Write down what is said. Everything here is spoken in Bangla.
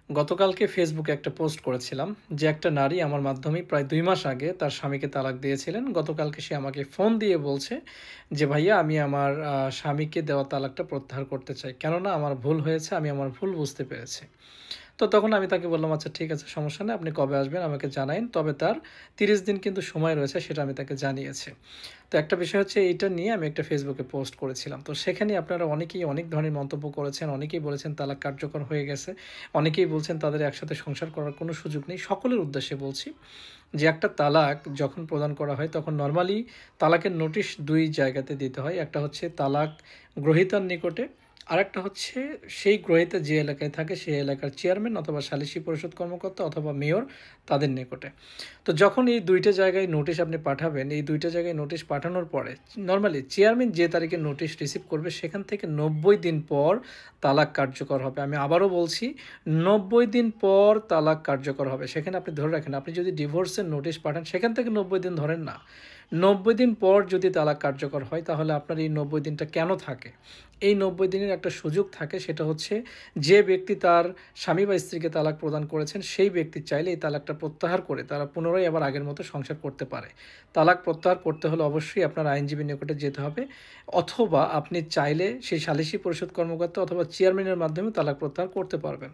গতকালকে ফেসবুকে একটা পোস্ট করেছিলাম যে একটা নারী আমার মাধ্যমেই প্রায় ২ মাস আগে তার স্বামীকে তালাক দিয়েছিলেন। গতকালকে সে আমাকে ফোন দিয়ে বলছে যে, "ভাইয়া আমি আমার স্বামীকে দেওয়া তালাকটা প্রত্যাহার করতে চাই। কেননা আমার ভুল হয়েছে, আমি আমার ভুল বুঝতে পেরেছি।" তো তখন আমি তাকে বললাম, "আচ্ছা ঠিক আছে, সমস্যা নেই। আপনি কবে আসবেন আমাকে জানাইন। তবে তার ৩০ দিন কিন্তু সময় রয়েছে।" সেটা আমি তাকে জানিয়েছি। তো একটা বিষয় হচ্ছে এইটা নিয়ে আমি একটা ফেসবুকে পোস্ট করেছিলাম। তো সেখানে আপনারা অনেকেই অনেক ধরনের মন্তব্য করেছেন। অনেকেই বলেছেন তালাক কার্যকর হয়ে গেছে। অনেকেই বলছেন তাদের একসাথে সংসার করার কোনো সুযোগ নেই। সকলের উদ্দেশ্যে বলছি যে একটা তালাক যখন প্রদান করা হয় তখন নরমালি তালাকের নোটিশ ২ জায়গাতে দিতে হয়। একটা হচ্ছে তালাক গ্রহীতার নিকটে, আরেকটা হচ্ছে সেই গ্রহীতা যে এলাকায় থাকে সেই এলাকার চেয়ারম্যান অথবা সালিসি পরিষদ কর্মকর্তা অথবা মেয়র তাদের নিকটে। তো যখন এই ২ টা জায়গায় নোটিশ আপনি পাঠাবেন, এই ২ টা জায়গায় নোটিশ পাঠানোর পরে নরমালি চেয়ারম্যান যে তারিখে নোটিশ রিসিভ করবে সেখান থেকে ৯০ দিন পর তালাক কার্যকর হবে। আমি আবারও বলছি ৯০ দিন পর তালাক কার্যকর হবে। সেখানে আপনি ধরে রাখেন, আপনি যদি ডিভোর্সের নোটিশ পাঠান সেখান থেকে ৯০ দিন ধরেন না। ৯০ দিন পর যদি তালাক কার্যকর হয় তাহলে আপনার এই ৯০ দিনটা কেন থাকে? এই ৯০ দিনের একটা সুযোগ থাকে, সেটা হচ্ছে যে ব্যক্তি তার স্বামী বা স্ত্রীকে তালাক প্রদান করেছেন সেই ব্যক্তি চাইলে এই তালাকটা প্রত্যাহার করে তারা পুনরায় আবার আগের মতো সংসার করতে পারে। তালাক প্রত্যাহার করতে হলে অবশ্যই আপনার আইনজীবীর নিকটে যেতে হবে, অথবা আপনি চাইলে সেই সালিসি পরিষদ কর্মকর্তা অথবা চেয়ারম্যানের মাধ্যমে তালাক প্রত্যাহার করতে পারবেন।